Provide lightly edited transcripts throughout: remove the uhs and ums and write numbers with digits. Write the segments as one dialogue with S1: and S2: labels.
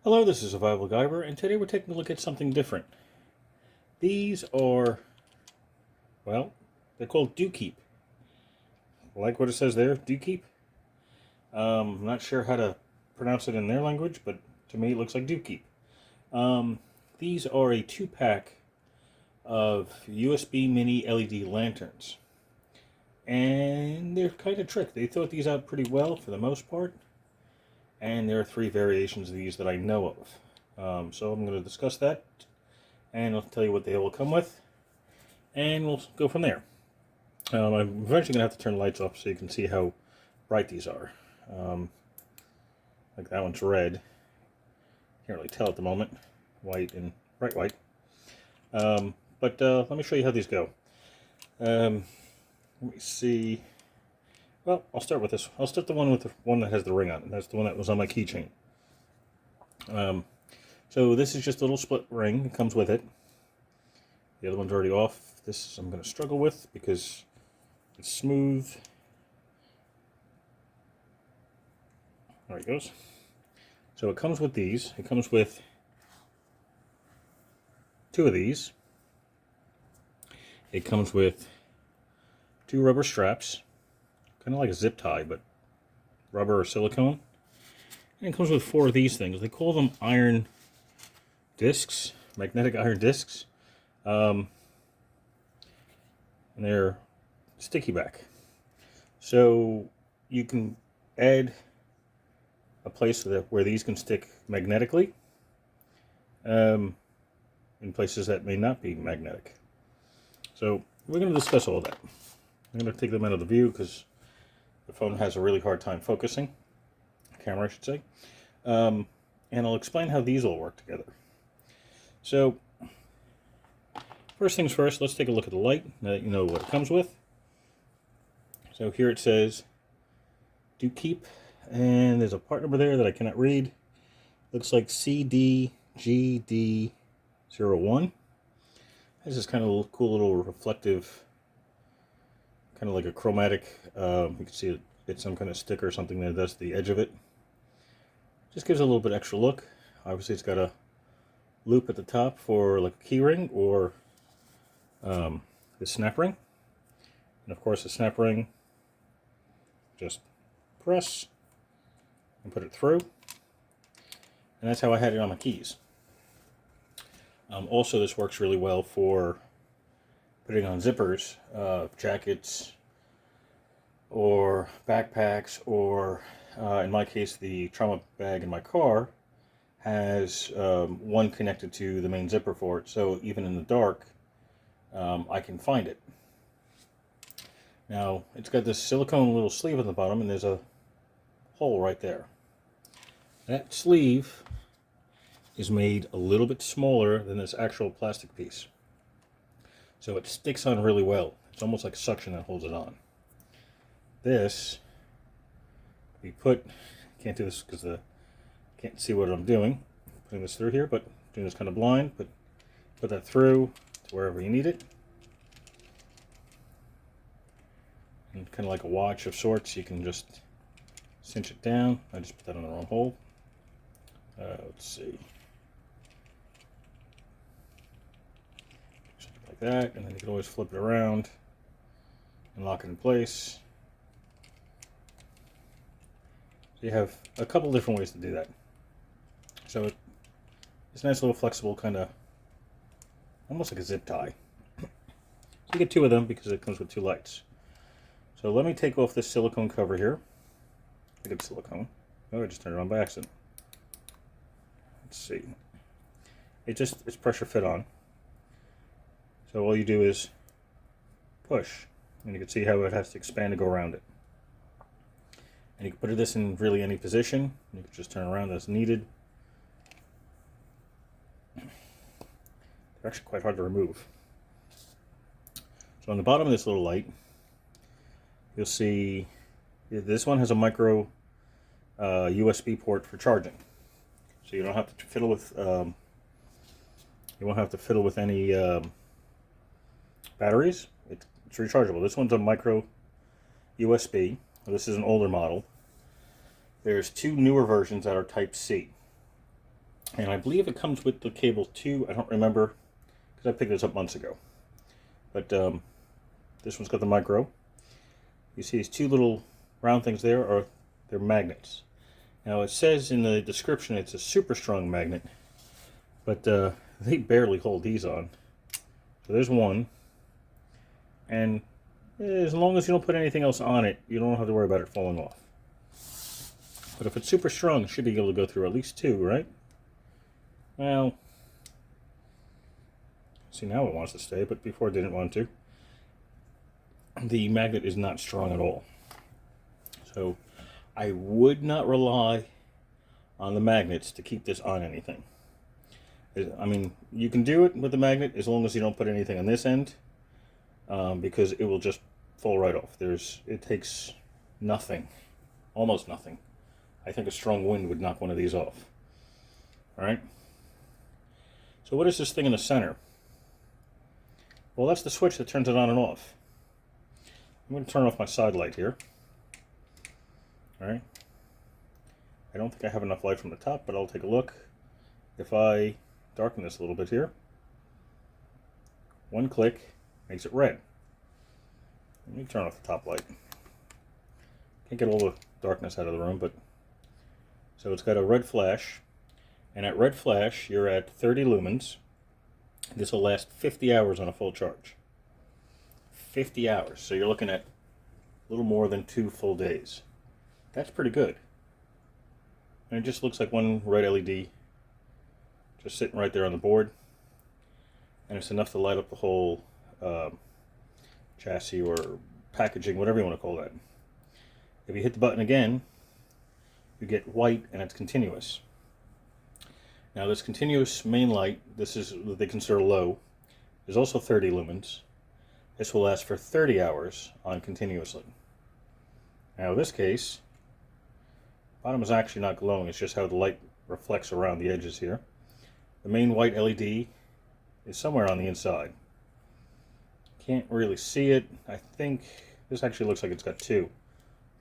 S1: Hello, this is Survival-gyver, and today we're taking a look at something different. These are, well, they're called Dokeep. Like what it says there, Dokeep. I'm not sure how to pronounce it in their language, but to me it looks like Dokeep. These are a 2-pack of USB Mini LED lanterns. And they're kind of tricked. They thought these out pretty well for the most part. And there are 3 variations of these that I know of. So I'm going to discuss that, and I'll tell you what they will come with, and we'll go from there. I'm eventually going to have to turn the lights off so you can see how bright these are. Like that one's red. Can't really tell at the moment. White and bright white. But let me show you how these go. Let me see. Well, I'll start with this. I'll start the one with the one that has the ring on it. That's the one that was on my keychain. So this is just a little split ring. It comes with it. The other one's already off. This I'm going to struggle with because it's smooth. There it goes. So it comes with these. It comes with 2 of these. It comes with 2 rubber straps. Kind of like a zip tie, but rubber or silicone. And it comes with 4 of these things. They call them iron discs, magnetic iron discs. And they're sticky back. So you can add a place where these can stick magnetically in places that may not be magnetic. So we're going to discuss all that. I'm going to take them out of the view because the phone has a really hard time focusing. Camera, I should say. And I'll explain how these all work together. So, first things first, let's take a look at the light, now that you know what it comes with. So here it says, Dokeep, and there's a part number there that I cannot read. Looks like CDGD01. This is kind of a cool little reflective, kind of like a chromatic, you can see it's some kind of stick or something there. That's the edge of it. Just gives it a little bit extra look. Obviously it's got a loop at the top for like a key ring or the snap ring. And of course the snap ring, just press and put it through. And that's how I had it on my keys. Also this works really well for putting on zippers, jackets, or backpacks, or in my case the trauma bag in my car has one connected to the main zipper for it, so even in the dark I can find it. Now it's got this silicone little sleeve on the bottom, and there's a hole right there. That sleeve is made a little bit smaller than this actual plastic piece, so it sticks on really well. It's almost like suction that holds it on. This, we put, can't do this because can't see what I'm doing, putting this through here, but doing this kind of blind, but put that through to wherever you need it. And kind of like a watch of sorts, you can just cinch it down. I just put that on the wrong hole. Let's see. Something like that, and then you can always flip it around and lock it in place. So you have a couple different ways to do that. So it's a nice little flexible kind of, almost like a zip tie. So you get 2 of them because it comes with 2 lights. So let me take off this silicone cover here. I think it's silicone. Oh, I just turned it on by accident. Let's see. It's pressure fit on. So all you do is push, and you can see how it has to expand to go around it. And you can put this in really any position. You can just turn around as needed. They're actually quite hard to remove. So on the bottom of this little light, you'll see this one has a micro USB port for charging. So you don't have to fiddle with you won't have to fiddle with any batteries. It's rechargeable. This one's a micro USB. This is an older model. There's 2 newer versions that are Type C. And I believe it comes with the cable too. I don't remember because I picked this up months ago. But this one's got the micro. You see these two little round things there are they're magnets. Now it says in the description it's a super strong magnet, but they barely hold these on. So there's one, and as long as you don't put anything else on it, you don't have to worry about it falling off. But if it's super strong, it should be able to go through at least two, right? Well, see, now it wants to stay, but before it didn't want to. The magnet is not strong at all. So I would not rely on the magnets to keep this on anything. I mean, you can do it with the magnet as long as you don't put anything on this end, because it will just fall right off. It takes nothing, almost nothing. I think a strong wind would knock one of these off. All right. So what is this thing in the center? Well, that's the switch that turns it on and off. I'm going to turn off my side light here. All right. I don't think I have enough light from the top, but I'll take a look. If I darken this a little bit here, one click makes it red. Let me turn off the top light. Can't get all the darkness out of the room, but so it's got a red flash, and at red flash you're at 30 lumens. This will last 50 hours on a full charge. 50 hours, so you're looking at a little more than 2 full days. That's pretty good. And it just looks like one red LED just sitting right there on the board, and it's enough to light up the whole chassis or packaging, whatever you want to call that. If you hit the button again, you get white and it's continuous. Now this continuous main light, this is what they consider low, is also 30 lumens. This will last for 30 hours on continuously. Now in this case, bottom is actually not glowing, it's just how the light reflects around the edges here. The main white LED is somewhere on the inside. Can't really see it. I think this actually looks like it's got two.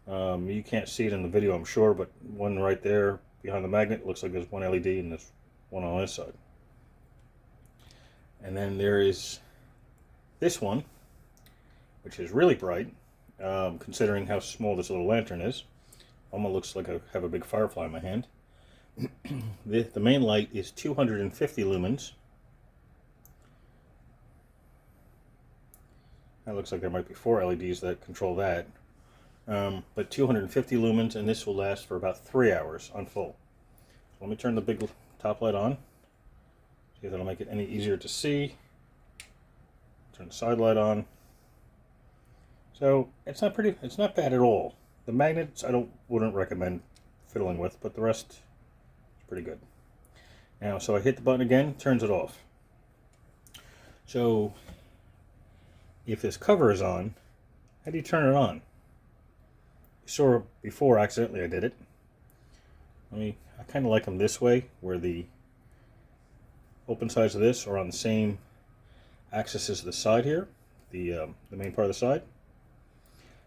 S1: You can't see it in the video, I'm sure, but one right there behind the magnet looks like there's one LED and there's one on this side. And then there is this one, which is really bright, considering how small this little lantern is. Almost looks like I have a big firefly in my hand. The main light is 250 lumens. That looks like there might be 4 LEDs that control that. But 250 lumens, and this will last for about 3 hours on full. So let me turn the big top light on. See if that'll make it any easier to see. Turn the side light on. So it's not bad at all. The magnets I wouldn't recommend fiddling with, but the rest is pretty good. Now, so I hit the button again, turns it off. So if this cover is on, how do you turn it on? You saw before accidentally I did it. I kind of like them this way, where the open sides of this are on the same axis as the side here, the main part of the side.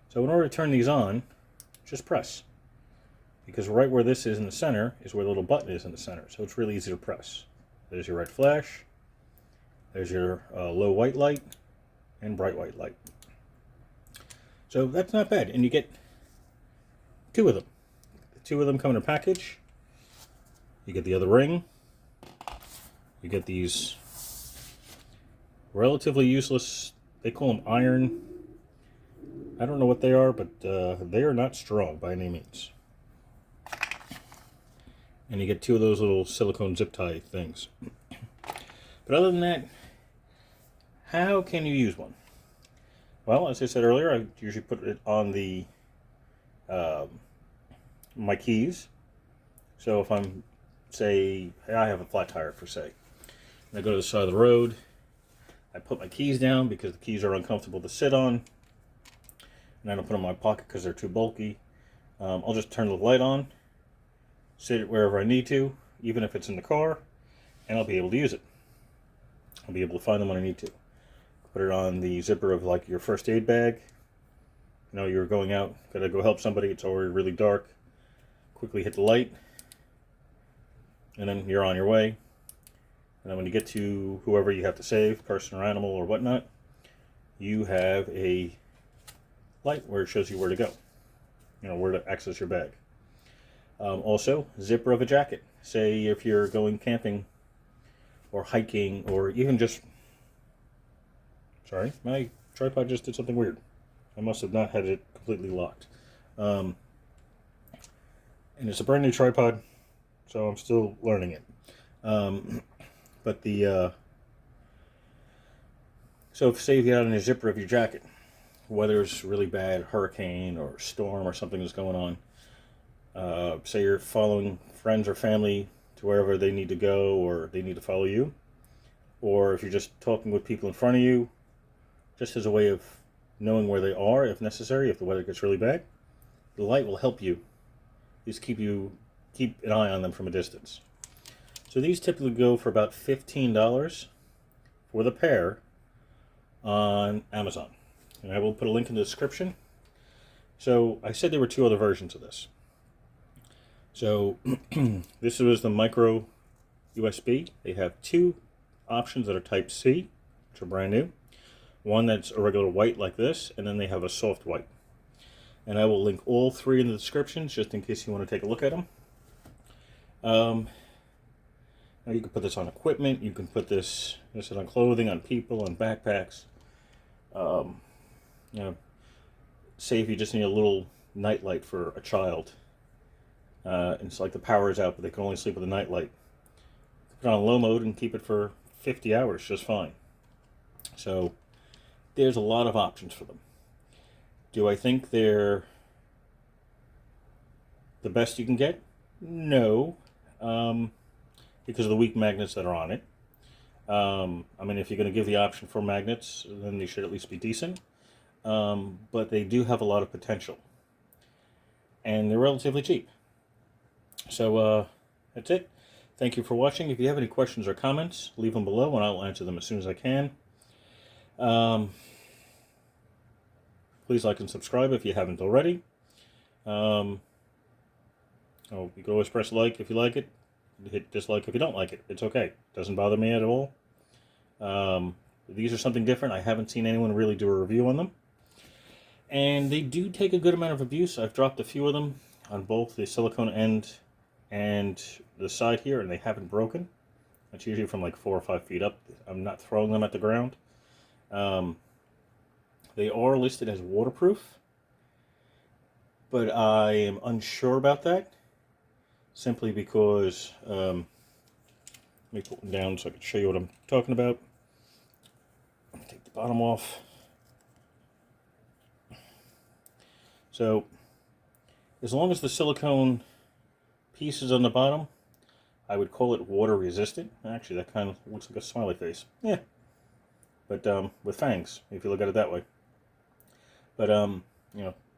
S1: So in order to turn these on, just press. Because right where this is in the center is where the little button is in the center. So it's really easy to press. There's your red flash. There's your low white light and bright white light. So that's not bad. And you get 2 of them. The 2 of them come in a package. You get the other ring. You get these relatively useless, they call them iron. I don't know what they are, but they are not strong by any means. And you get 2 of those little silicone zip tie things. But other than that, how can you use one? Well, as I said earlier, I usually put it on the my keys. So if I'm, say, I have a flat tire for say, and I go to the side of the road, I put my keys down because the keys are uncomfortable to sit on, and I don't put them in my pocket because they're too bulky. I'll just turn the light on, sit it wherever I need to, even if it's in the car, and I'll be able to use it. I'll be able to find them when I need to. Put it on the zipper of like your first aid bag. You know, you're going out, gotta go help somebody, it's already really dark. Quickly hit the light, and then you're on your way. And then when you get to whoever you have to save, person or animal or whatnot, you have a light where it shows you where to go, where to access your bag. Also, zipper of a jacket. Say if you're going camping or hiking or even just... Sorry, my tripod just did something weird. I must have not had it completely locked. And it's a brand new tripod, so I'm still learning it. But the... So if, say, you get out in the zipper of your jacket, weather's really bad, hurricane or storm or something is going on. Say you're following friends or family to wherever they need to go or they need to follow you. Or if you're just talking with people in front of you, just as a way of knowing where they are if necessary, if the weather gets really bad, the light will help you. Just keep an eye on them from a distance. So these typically go for about $15 for the pair on Amazon. And I will put a link in the description. So I said there were 2 other versions of this. So this was the micro USB. They have 2 options that are Type C, which are brand new. One that's a regular white like this, and then they have a soft white. And I will link all 3 in the descriptions just in case you want to take a look at them. Now you can put this on equipment. You can put this on clothing, on people, on backpacks. Say if you just need a little night light for a child. And it's like the power is out, but they can only sleep with a night light. Put it on low mode and keep it for 50 hours just fine. So there's a lot of options for them. Do I think they're the best you can get? No, because of the weak magnets that are on it. I mean, if you're going to give the option for magnets, then they should at least be decent. But they do have a lot of potential. And they're relatively cheap. So that's it. Thank you for watching. If you have any questions or comments, leave them below and I'll answer them as soon as I can. Please like and subscribe if you haven't already. You can always press like if you like it. Hit dislike if you don't like it. It's okay. It doesn't bother me at all. These are something different. I haven't seen anyone really do a review on them. And they do take a good amount of abuse. I've dropped a few of them on both the silicone end and the side here, and they haven't broken. It's usually from like 4 or 5 feet up. I'm not throwing them at the ground. They are listed as waterproof, but I am unsure about that, simply because, let me put them down so I can show you what I'm talking about. Take the bottom off. So, as long as the silicone piece is on the bottom, I would call it water resistant. Actually, that kind of looks like a smiley face. Yeah. But with fangs, if you look at it that way. But,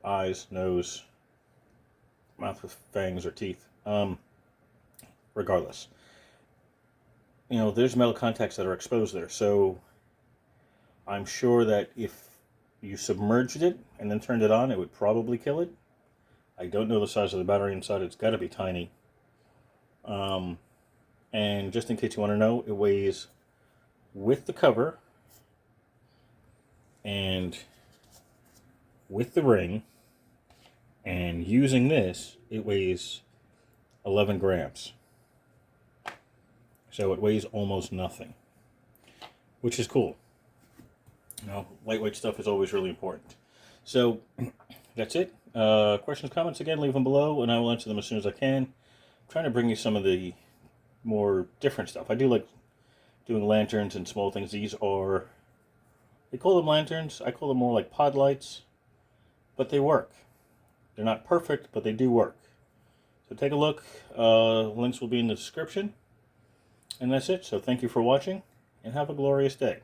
S1: eyes, nose, mouth with fangs or teeth. Regardless. There's metal contacts that are exposed there. So, I'm sure that if you submerged it and then turned it on, it would probably kill it. I don't know the size of the battery inside. It's got to be tiny. And just in case you want to know, it weighs, with the cover and with the ring and using this, it weighs 11 grams. So it weighs almost nothing, which is cool. Lightweight stuff is always really important. So that's it. Questions, comments, again, leave them below and I will answer them as soon as I can. I'm trying to bring you some of the more different stuff. I do like doing lanterns and small things. These are, they call them lanterns. I call them more like pod lights, but they work. They're not perfect, but they do work. So take a look. Links will be in the description. And that's it. So thank you for watching and have a glorious day.